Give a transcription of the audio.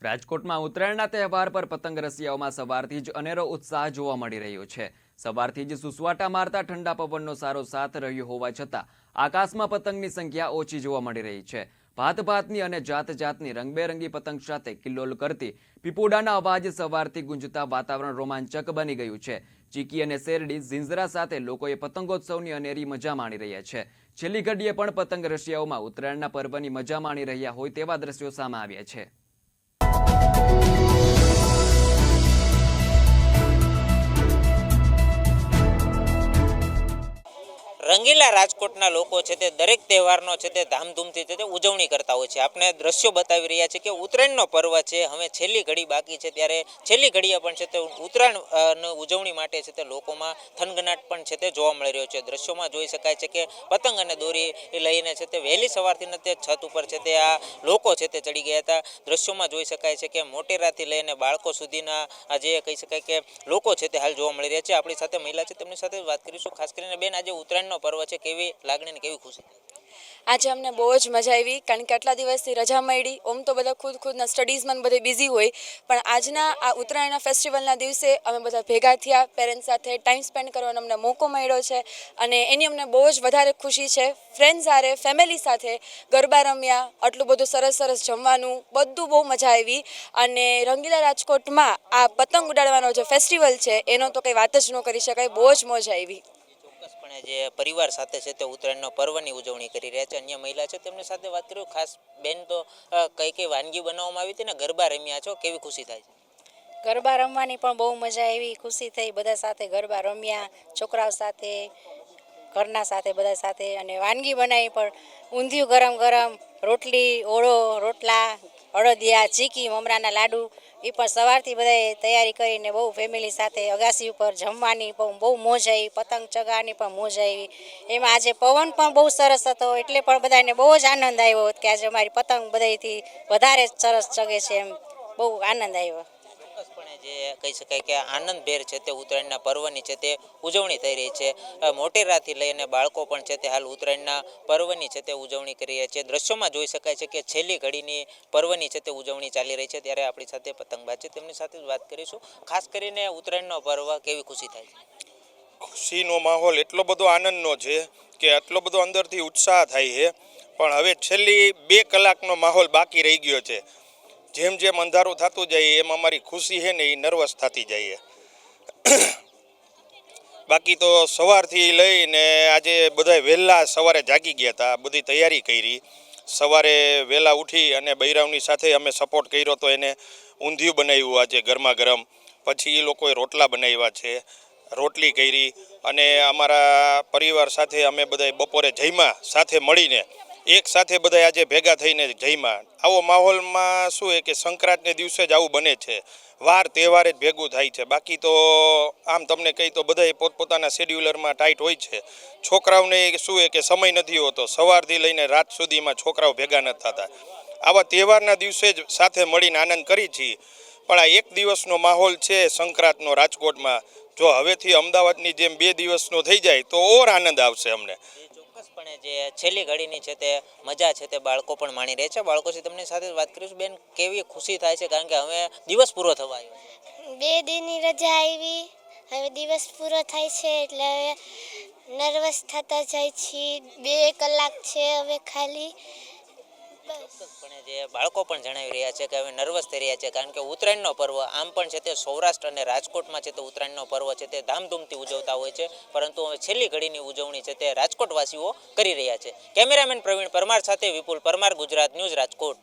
રાજકોટમાં ઉત્તરાયણના તહેવાર પર પતંગ રસિયાઓમાં સવારથી જ અનેરો ઉત્સાહ જોવા મળી રહ્યો છે। સવારથી જ સુસવાટા મારતા ઠંડા પવનનો સારો સાથ રહ્યો હોવા છતાં આકાશમાં પતંગની સંખ્યા ઓછી જોવા મળી રહી છે। ભાત ભાતની અને જાત જાતની રંગબેરંગી પતંગ સાથે કિલ્લોલ કરતી પીપોડાના અવાજ સવારથી ગુંજતા વાતાવરણ રોમાંચક બની ગયું છે। ચીકી અને શેરડી ઝીંઝરા સાથે લોકોએ પતંગોત્સવની અનેરી મજા માણી રહ્યા છે। છેલ્લી ઘડીએ પણ પતંગ રસિયાઓમાં ઉત્તરાયણના પર્વની મજા માણી રહ્યા હોય તેવા દ્રશ્યો સામે આવ્યા છે। રંગીલા રાજકોટના લોકો છે તે દરેક તહેવારનો છે તે ધામધૂમથી છે તે ઉજવણી કરતા હોય છે। આપણે દ્રશ્યો બતાવી રહ્યા છે કે ઉત્તરાયણનો પર્વ છે, હવે છેલ્લી ઘડી બાકી છે, ત્યારે છેલ્લી ઘડીએ પણ છે તે ઉત્તરાયણ ઉજવણી માટે છે તે લોકોમાં થનગનાટ પણ છે તે જોવા મળી રહ્યો છે। દ્રશ્યોમાં જોઈ શકાય છે કે પતંગ અને દોરી લઈને છે તે વહેલી સવારથી તે છત ઉપર છે તે આ લોકો છે તે ચડી ગયા હતા। દ્રશ્યોમાં જોઈ શકાય છે કે મોટેરાથી લઈને બાળકો સુધીના જે કહી શકાય કે લોકો છે તે હાલ જોવા મળી રહ્યા છે। આપણી સાથે મહિલા છે તેમની સાથે વાત કરીશું। ખાસ કરીને બેન, આજે ઉત્તરાયણનો પર્વ છે, કેવી લાગણી ને કેવી ખુશી? આજે અમને બહુ જ મજા આવી, કારણ કે આટલા દિવસથી રજા મળી। ઓમ તો બધા ખુદના સ્ટડીઝમાં બધે બિઝી હોય, પણ આજના આ ઉત્તરાયણના ફેસ્ટિવલના દિવસે અમે બધા ભેગા થયા, પેરેન્ટ્સ સાથે ટાઈમ સ્પેન્ડ કરવાનો અમને મોકો મળ્યો છે અને એની અમને બહુ જ વધારે ખુશી છે। ફ્રેન્ડ્સ સાથે, ફેમિલી સાથે ગરબા રમ્યા, આટલું બધું સરસ સરસ જમવાનું, બધું બહુ મજા આવી। અને રંગીલા રાજકોટમાં આ પતંગ ઉડાડવાનો જે ફેસ્ટિવલ છે એનો તો કંઈ વાત જ ન કરી શકાય, બહુ જ મજા આવી। ચોક્કસપણે જે પરિવાર સાથે છે તે ઉત્તરાયણનો પર્વની ઉજવણી કરી રહ્યા છે। અન્ય મહિલા છે તેમની સાથે વાત કર્યું। ખાસ બેન, તો કઈ કઈ વાનગી બનાવવામાં આવી હતી ને ગરબા રમ્યા છો, કેવી ખુશી થાય છે? ગરબા રમવાની પણ બહુ મજા આવી, ખુશી થઈ, બધા સાથે ગરબા રમ્યા, છોકરાઓ સાથે, ઘરના સાથે, બધા સાથે। અને વાનગી બનાવી પણ ઊંધિયું ગરમ ગરમ, રોટલી, ઓળો, રોટલા, અડદિયા, ચીકી, મમરાના લાડુ, એ પણ સવારથી બધાએ તૈયારી કરીને બહુ ફેમિલી સાથે અગાસી ઉપર જમવાની પણ બહુ મોજ આવી, પતંગ ચગાવવાની પણ મોજ આવી। એમાં આજે પવન પણ બહુ સરસ હતો, એટલે પણ બધાને બહુ જ આનંદ આવ્યો કે આજે અમારી પતંગ બધાથી વધારે સરસ ચગે છે, એમ બહુ આનંદ આવ્યો। ચોક્કસપણે જે કહી શકાય કે આનંદભેર છે તે ઉત્તરાયણના પર્વની છે તે ઉજવણી થઈ રહી છે। મોટેરાથી લઈને બાળકો પણ છે તે હાલ ઉત્તરાયણના પર્વની છે તે ઉજવણી કરી રહ્યા છે। દ્રશ્યોમાં જોઈ શકાય છે કે છેલ્લી ઘડીની પર્વની છે તે ઉજવણી ચાલી રહી છે, ત્યારે આપણી સાથે પતંગબાજ છે તેમની સાથે જ વાત કરીશું। ખાસ કરીને ઉત્તરાયણનો પર્વ, કેવી ખુશી થાય છે? ખુશીનો માહોલ એટલો બધો આનંદનો છે કે આટલો બધો અંદરથી ઉત્સાહ થાય છે, પણ હવે છેલ્લી 2 કલાકનો માહોલ બાકી રહી ગયો છે। જેમ જેમ અંધારું થતું જાય એમ અમારી ખુશી છે ને એ નર્વસ થતી જાય છે। બાકી તો સવારથી લઈને આજે બધા વહેલા સવારે જાગી ગયા હતા, બધી તૈયારી કરી। સવારે વહેલા ઉઠી અને બૈરાવની સાથે અમે સપોર્ટ કર્યો તો એને ઊંધિયું બનાવ્યું આજે ગરમા ગરમ, પછી એ લોકોએ રોટલા બનાવ્યા છે, રોટલી કરી, અને અમારા પરિવાર સાથે અમે બધા બપોરે જમ્યા સાથે મળીને, એક સાથે બધા આજે ભેગા થઈને જમ્યા। આવો માહોલમાં શું છે કે સંક્રાંતને દિવસે જ આવું બને છે, વાર તહેવારે જ ભેગું થાય છે। બાકી તો આમ તમને કહી તો બધાય પોતપોતાના શેડ્યુલરમાં ટાઈટ હોય છે। છોકરાઓને શું છે કે સમય નથી હોતો, સવારથી લઈને રાત સુધીમાં છોકરાઓ ભેગા નથી થતા। આવા તહેવારના દિવસે જ સાથે મળીને આનંદ કરી છીએ, પણ આ એક દિવસનો માહોલ છે સંક્રાંતનો રાજકોટમાં, જો હવેથી અમદાવાદની જેમ 2 દિવસનો થઈ જાય તો ઓર આનંદ આવશે અમને। ચોક્કસપણે જે છેલ્લી ઘડીની છે તે મજા છે તે બાળકો પણ માણી રહે છે। બાળકો છે તેમની સાથે વાત કરીશું। બેન, કેવી ખુશી થાય છે, કારણ કે હવે દિવસ પૂરો થવા આવ્યો? 2 દિનની રજા આવી, હવે દિવસ પૂરો થાય છે એટલે હવે નર્વસ થતા જાય છે। 2 કલાક છે હવે ખાલી। ચોક્કસપણે જે બાળકો પણ જણાવી રહ્યા છે કે હવે નર્વસ થઈ રહ્યા છે, કારણ કે ઉત્તરાયણનો પર્વ આમ પણ છે તે સૌરાષ્ટ્ર અને રાજકોટમાં છે તે ઉત્તરાયણનો પર્વ છે તે ધામધૂમથી ઉજવતા હોય છે, પરંતુ હવે છેલ્લી ઘડીની ઉજવણી છે તે રાજકોટવાસીઓ કરી રહ્યા છે। કેમેરામેન પ્રવીણ પરમાર સાથે વિપુલ પરમાર, ગુજરાત ન્યૂઝ, રાજકોટ।